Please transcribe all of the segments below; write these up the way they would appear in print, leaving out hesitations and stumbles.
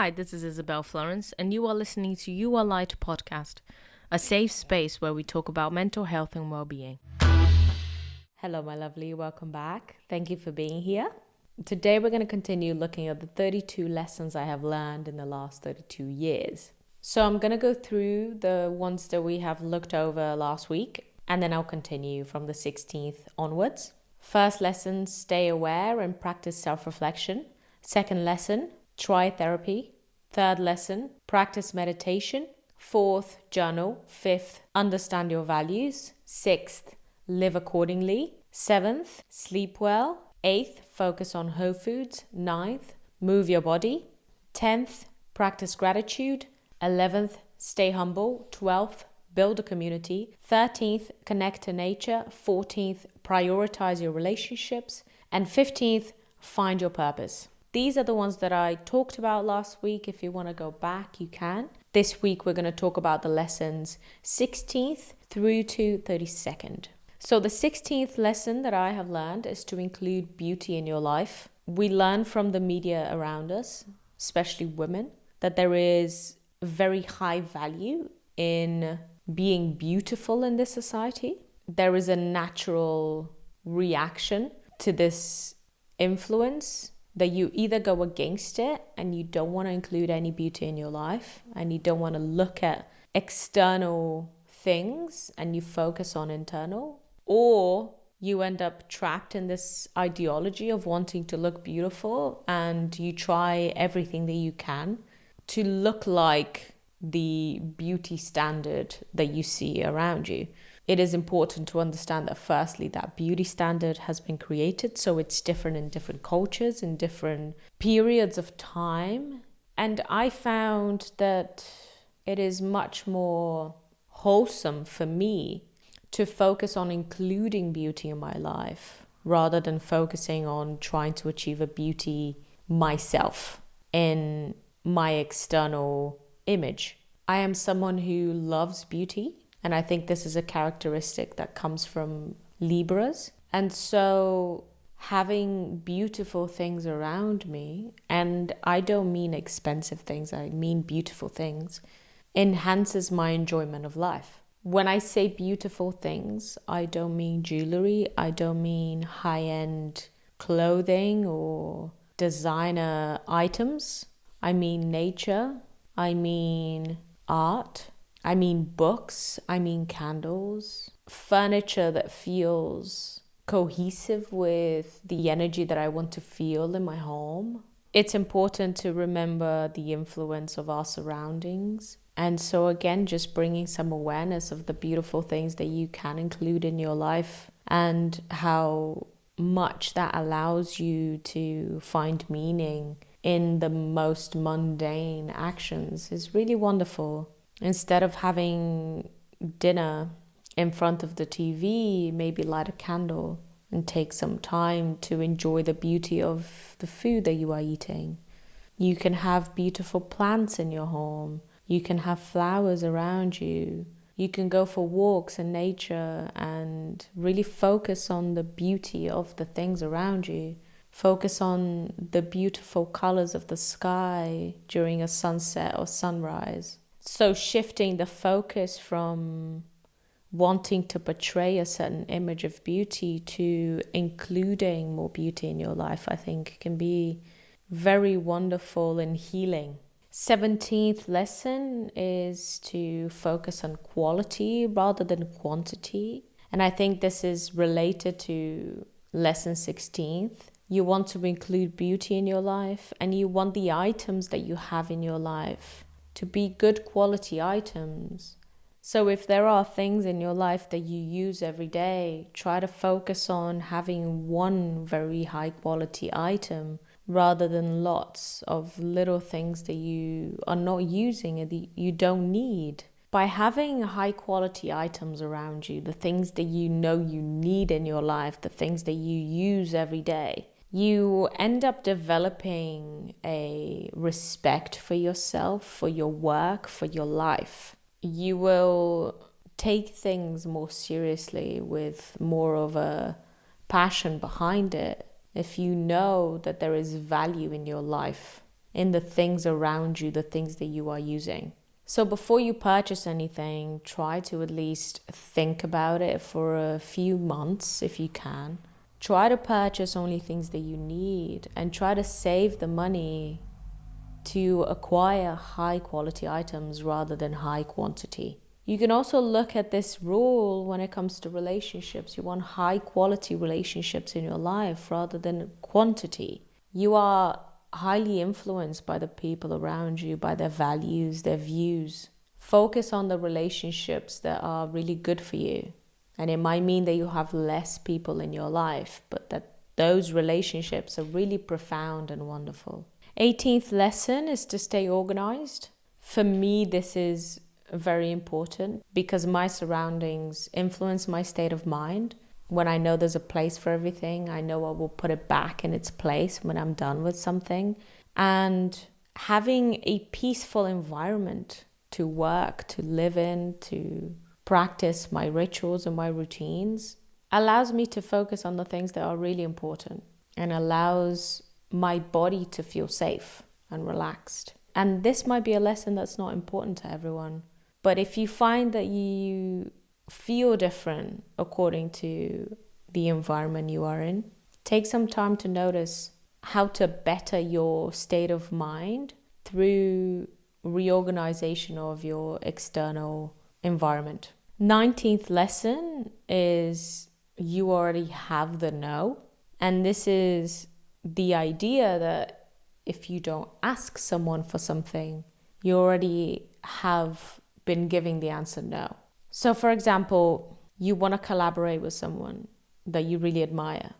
Hi, this is Isabel Florence, and you are listening to You Are Light podcast, a safe space where we talk about mental health and well-being. Hello, my lovely. Welcome back. Thank you for being here. Today, we're going to continue looking at the 32 lessons I have learned in the last 32 years. So I'm going to go through the ones that we have looked over last week, and then I'll continue from the 16th onwards. First lesson, stay aware and practice self-reflection. Second lesson, try therapy. Third lesson, practice meditation. Fourth, journal. Fifth, understand your values. Sixth, live accordingly. Seventh, sleep well. Eighth, focus on whole foods. Ninth, move your body. 10th, practice gratitude. 11th, stay humble. 12th, build a community. 13th, connect to nature. 14th, prioritize your relationships. And 15th, find your purpose. These are the ones that I talked about last week. If you want to go back, you can. This week, we're going to talk about the lessons 16th through to 32nd. So the 16th lesson that I have learned is to include beauty in your life. We learn from the media around us, especially women, that there is very high value in being beautiful in this society. There is a natural reaction to this influence that you either go against it and you don't want to include any beauty in your life and you don't want to look at external things and you focus on internal, or you end up trapped in this ideology of wanting to look beautiful and you try everything that you can to look like the beauty standard that you see around you. It is important to understand that firstly, that beauty standard has been created, so it's different in different cultures, in different periods of time. And I found that it is much more wholesome for me to focus on including beauty in my life rather than focusing on trying to achieve a beauty myself in my external image. I am someone who loves beauty. And I think this is a characteristic that comes from Libras. And so having beautiful things around me, and I don't mean expensive things, I mean beautiful things, enhances my enjoyment of life. When I say beautiful things, I don't mean jewelry, I don't mean high-end clothing or designer items. I mean nature, I mean art. I mean books, I mean candles, furniture that feels cohesive with the energy that I want to feel in my home. It's important to remember the influence of our surroundings. And so again, just bringing some awareness of the beautiful things that you can include in your life and how much that allows you to find meaning in the most mundane actions is really wonderful. Instead of having dinner in front of the TV, maybe light a candle and take some time to enjoy the beauty of the food that you are eating. You can have beautiful plants in your home. You can have flowers around you. You can go for walks in nature and really focus on the beauty of the things around you. Focus on the beautiful colors of the sky during a sunset or sunrise. So shifting the focus from wanting to portray a certain image of beauty to including more beauty in your life, I think can be very wonderful and healing. 17th lesson is to focus on quality rather than quantity. And I think this is related to lesson 16th. You want to include beauty in your life and you want the items that you have in your life to be good quality items. So if there are things in your life that you use every day, try to focus on having one very high quality item rather than lots of little things that you are not using and that you don't need. By having high quality items around you, the things that you know you need in your life, the things that you use every day, you end up developing a respect for yourself, for your work, for your life. You will take things more seriously with more of a passion behind it if you know that there is value in your life in the things around you, the things that you are using. So before you purchase anything, try to at least think about it for a few months if you can. Try to purchase only things that you need and try to save the money to acquire high quality items rather than high quantity. You can also look at this rule when it comes to relationships. You want high quality relationships in your life rather than quantity. You are highly influenced by the people around you, by their values, their views. Focus on the relationships that are really good for you. And it might mean that you have less people in your life, but that those relationships are really profound and wonderful. 18th lesson is to stay organized. For me, this is very important because my surroundings influence my state of mind. When I know there's a place for everything, I know I will put it back in its place when I'm done with something. And having a peaceful environment to work, to live in, to practice my rituals and my routines allows me to focus on the things that are really important and allows my body to feel safe and relaxed. And this might be a lesson that's not important to everyone. But if you find that you feel different according to the environment you are in, take some time to notice how to better your state of mind through reorganization of your external environment. 19th lesson is you already have the no. And this is the idea that if you don't ask someone for something, you already have been giving the answer no. So for example, you want to collaborate with someone that you really admire,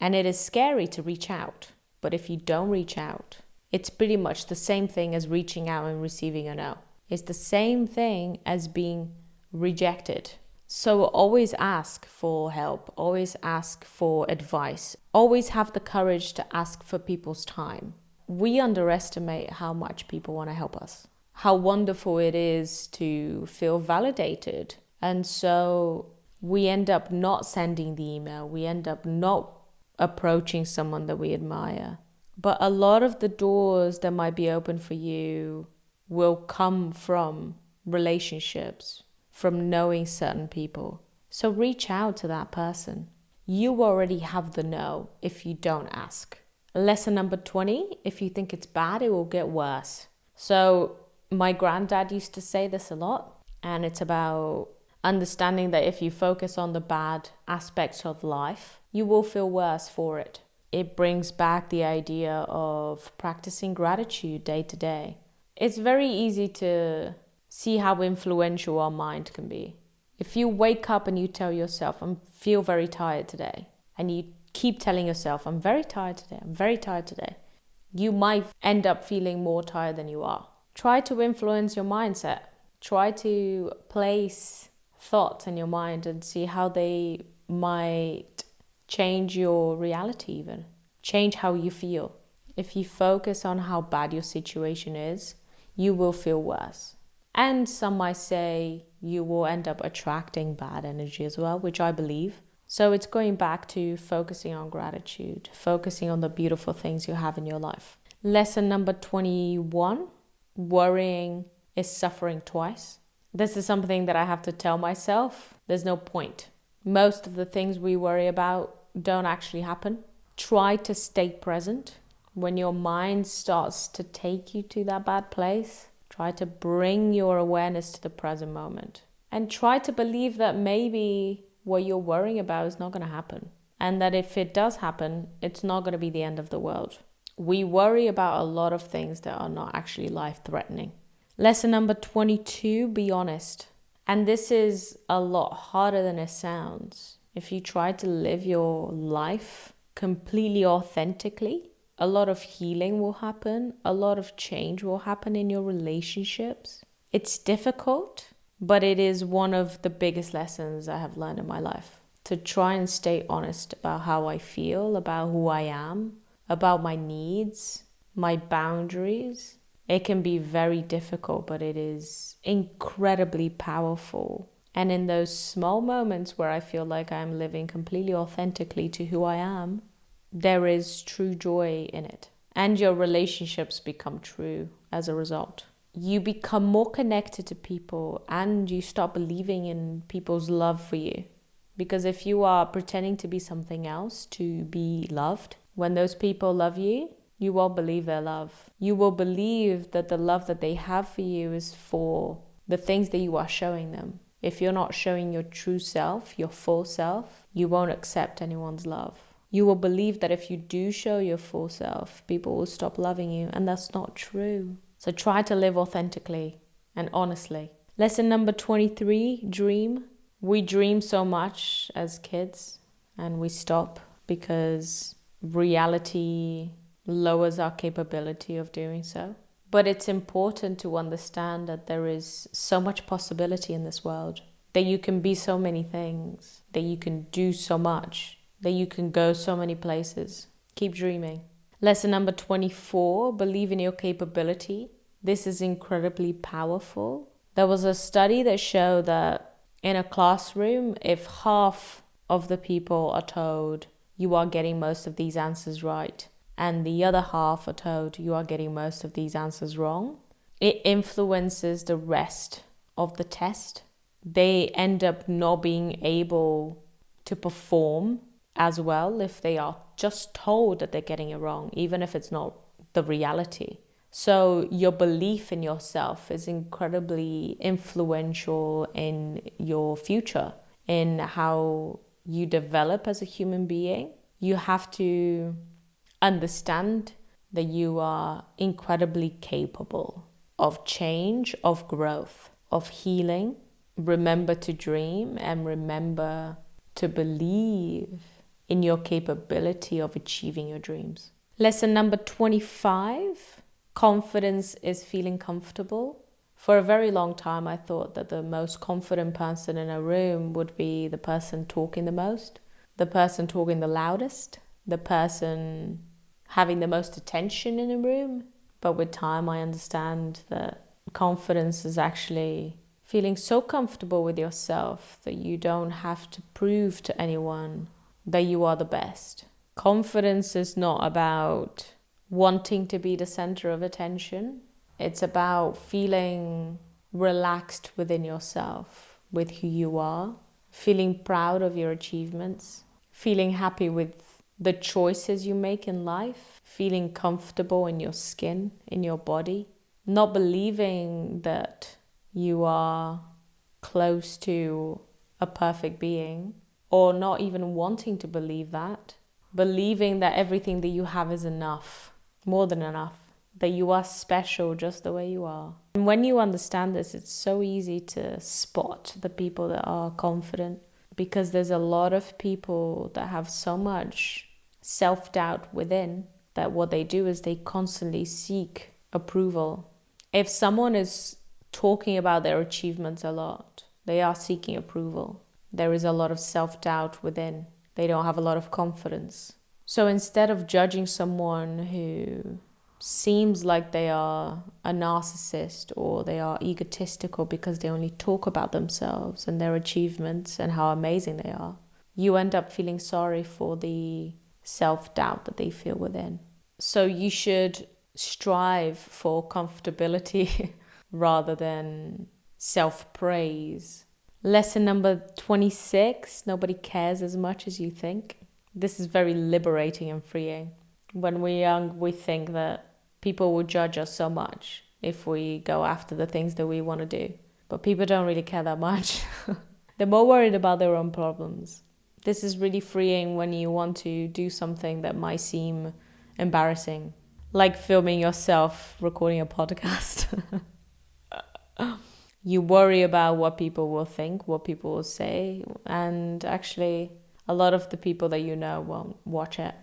and it is scary to reach out. But if you don't reach out, it's pretty much the same thing as reaching out and receiving a no. It's the same thing as being rejected. So always ask for help, always ask for advice, always have the courage to ask for people's time. We underestimate how much people want to help us, how wonderful it is to feel validated. And so we end up not sending the email, we end up not approaching someone that we admire. But a lot of the doors that might be open for you will come from relationships, from knowing certain people. So reach out to that person. You already have the no if you don't ask. Lesson number 20, if you think it's bad, it will get worse. So my granddad used to say this a lot, and it's about understanding that if you focus on the bad aspects of life, you will feel worse for it. It brings back the idea of practicing gratitude day to day. It's very easy to see how influential our mind can be. If you wake up and you tell yourself, I feel very tired today, and you keep telling yourself, I'm very tired today, I'm very tired today, you might end up feeling more tired than you are. Try to influence your mindset. Try to place thoughts in your mind and see how they might change your reality even, change how you feel. If you focus on how bad your situation is, you will feel worse. And some might say you will end up attracting bad energy as well, which I believe. So it's going back to focusing on gratitude, focusing on the beautiful things you have in your life. Lesson number 21, worrying is suffering twice. This is something that I have to tell myself. There's no point. Most of the things we worry about don't actually happen. Try to stay present. When your mind starts to take you to that bad place, try to bring your awareness to the present moment. And try to believe that maybe what you're worrying about is not going to happen. And that if it does happen, it's not going to be the end of the world. We worry about a lot of things that are not actually life-threatening. Lesson number 22, be honest. And this is a lot harder than it sounds. If you try to live your life completely authentically, a lot of healing will happen. A lot of change will happen in your relationships. It's difficult, but it is one of the biggest lessons I have learned in my life. To try and stay honest about how I feel, about who I am, about my needs, my boundaries. It can be very difficult, but it is incredibly powerful. And in those small moments where I feel like I'm living completely authentically to who I am, there is true joy in it. and your relationships become true as a result. You become more connected to people and you stop believing in people's love for you. Because if you are pretending to be something else to be loved, when those people love you, you won't believe their love. You will believe that the love that they have for you is for the things that you are showing them. If you're not showing your true self, your full self, you won't accept anyone's love. You will believe that if you do show your full self, people will stop loving you, and that's not true. So try to live authentically and honestly. Lesson number 23, dream. We dream so much as kids and we stop because reality lowers our capability of doing so. But it's important to understand that there is so much possibility in this world, that you can be so many things, that you can do so much, that you can go so many places. Keep dreaming. Lesson number 24, believe in your capability. This is incredibly powerful. There was a study that showed that in a classroom, if half of the people are told you are getting most of these answers right, and the other half are told you are getting most of these answers wrong, it influences the rest of the test. They end up not being able to perform as well if they are just told that they're getting it wrong, even if it's not the reality. So your belief in yourself is incredibly influential in your future, in how you develop as a human being. You have to understand that you are incredibly capable of change, of growth, of healing. Remember to dream and remember to believe in your capability of achieving your dreams. Lesson number 25, confidence is feeling comfortable. For a very long time, I thought that the most confident person in a room would be the person talking the most, the person talking the loudest, the person having the most attention in a room. But with time, I understand that confidence is actually feeling so comfortable with yourself that you don't have to prove to anyone that you are the best. Confidence is not about wanting to be the center of attention. It's about feeling relaxed within yourself, with who you are, feeling proud of your achievements, feeling happy with the choices you make in life, feeling comfortable in your skin, in your body, not believing that you are close to a perfect being, or not even wanting to believe that, believing that everything that you have is enough, more than enough, that you are special just the way you are. And when you understand this, it's so easy to spot the people that are confident, because there's a lot of people that have so much self-doubt within that what they do is they constantly seek approval. If someone is talking about their achievements a lot, they are seeking approval. There is a lot of self-doubt within. They don't have a lot of confidence. So instead of judging someone who seems like they are a narcissist or they are egotistical because they only talk about themselves and their achievements and how amazing they are, you end up feeling sorry for the self-doubt that they feel within. So you should strive for comfortability rather than self-praise. Lesson number 26, nobody cares as much as you think. This is very liberating and freeing. When we're young, we think that people will judge us so much if we go after the things that we want to do. But people don't really care that much. They're more worried about their own problems. This is really freeing when you want to do something that might seem embarrassing, like filming yourself recording a podcast. You worry about what people will think, what people will say, and actually a lot of the people that you know won't watch it,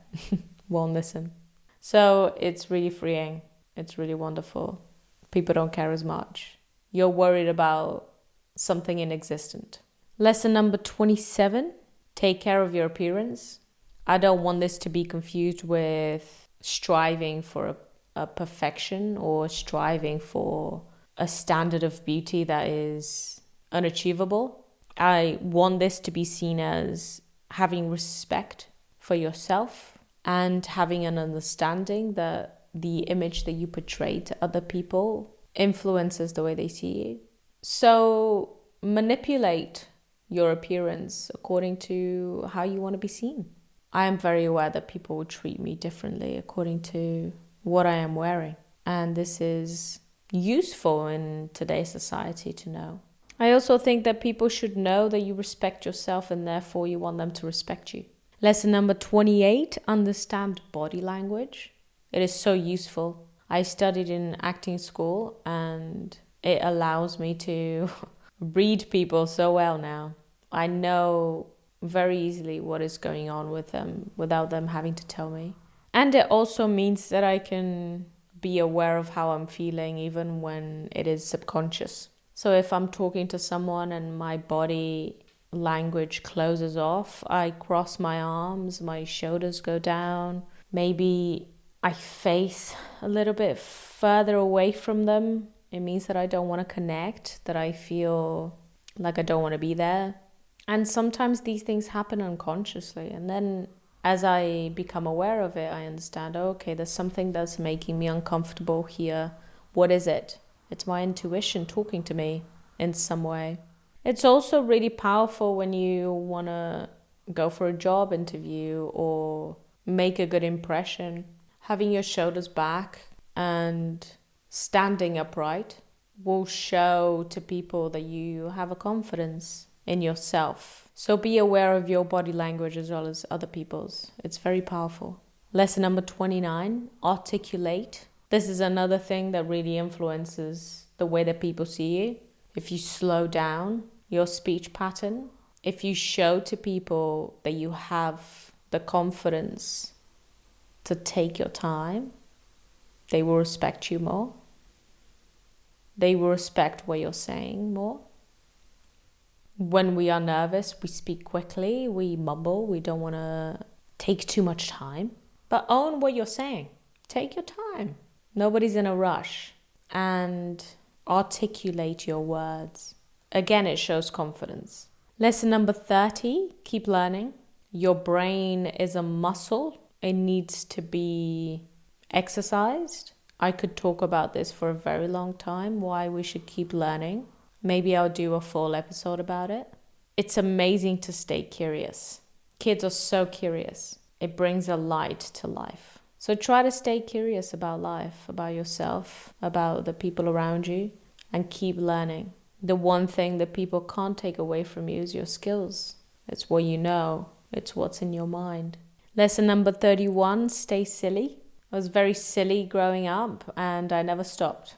won't listen. So it's really freeing. It's really wonderful. People don't care as much. You're worried about something inexistent. Lesson number 27, take care of your appearance. I don't want this to be confused with striving for a perfection or striving for a standard of beauty that is unachievable. I want this to be seen as having respect for yourself and having an understanding that the image that you portray to other people influences the way they see you. So manipulate your appearance according to how you want to be seen. I am very aware that people will treat me differently according to what I am wearing. And this is useful in today's society to know. I also think that people should know that you respect yourself and therefore you want them to respect you. Lesson number 28, understand body language. It is so useful. I studied in acting school and it allows me to read people so well now. I know very easily what is going on with them without them having to tell me. And it also means that I can be aware of how I'm feeling even when it is subconscious. So if I'm talking to someone and my body language closes off, I cross my arms, my shoulders go down, maybe I face a little bit further away from them. It means that I don't want to connect, that I feel like I don't want to be there. And sometimes these things happen unconsciously. And then as I become aware of it, I understand, okay, there's something that's making me uncomfortable here. What is it? It's my intuition talking to me in some way. It's also really powerful when you want to go for a job interview or make a good impression. Having your shoulders back and standing upright will show to people that you have a confidence in yourself. So be aware of your body language as well as other people's. It's very powerful. Lesson number 29, articulate. This is another thing that really influences the way that people see you. If you slow down your speech pattern, if you show to people that you have the confidence to take your time, they will respect you more. They will respect what you're saying more. When we are nervous, we speak quickly, we mumble, we don't want to take too much time. But own what you're saying. Take your time. Nobody's in a rush. And articulate your words. Again, it shows confidence. Lesson number 30, keep learning. Your brain is a muscle. It needs to be exercised. I could talk about this for a very long time, why we should keep learning. Maybe I'll do a full episode about it. It's amazing to stay curious. Kids are so curious. It brings a light to life. So try to stay curious about life, about yourself, about the people around you, and keep learning. The one thing that people can't take away from you is your skills. It's what you know. It's what's in your mind. Lesson number 31, stay silly. I was very silly growing up and I never stopped.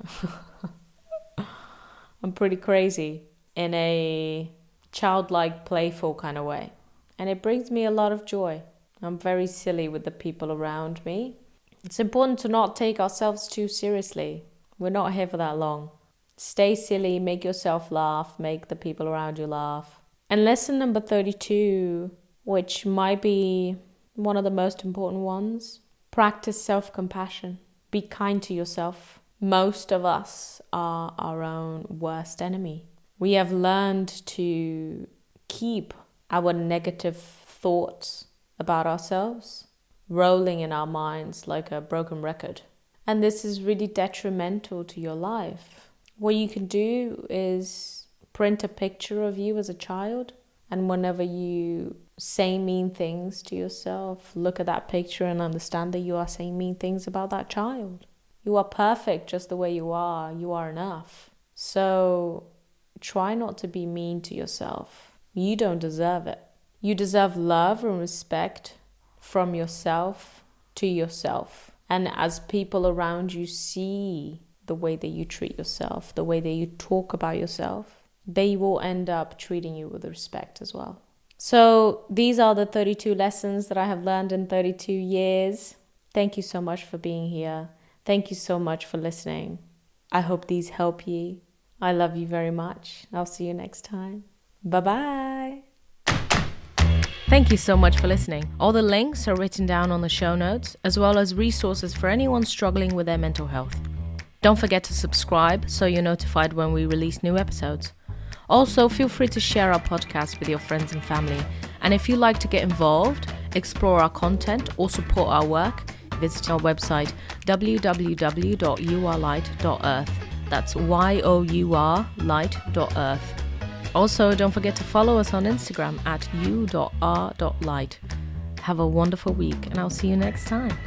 I'm pretty crazy in a childlike, playful kind of way. And it brings me a lot of joy. I'm very silly with the people around me. It's important to not take ourselves too seriously. We're not here for that long. Stay silly, make yourself laugh, make the people around you laugh. And lesson number 32, which might be one of the most important ones, practice self-compassion. Be kind to yourself. Most of us are our own worst enemy. We have learned to keep our negative thoughts about ourselves rolling in our minds like a broken record. And this is really detrimental to your life. What you can do is print a picture of you as a child, and whenever you say mean things to yourself, look at that picture and understand that you are saying mean things about that child. You are perfect just the way you are. You are enough. So try not to be mean to yourself. You don't deserve it. You deserve love and respect from yourself to yourself. And as people around you see the way that you treat yourself, the way that you talk about yourself, they will end up treating you with respect as well. So these are the 32 lessons that I have learned in 32 years. Thank you so much for being here. Thank you so much for listening. I hope these help you. I love you very much. I'll see you next time. Bye-bye. Thank you so much for listening. All the links are written down on the show notes, as well as resources for anyone struggling with their mental health. Don't forget to subscribe so you're notified when we release new episodes. Also, feel free to share our podcast with your friends and family. And if you'd like to get involved, explore our content, or support our work, visiting our website www.yourlight.earth. That's YOUR-light.earth. Also, don't forget to follow us on Instagram at u.r.light. Have a wonderful week, and I'll see you next time.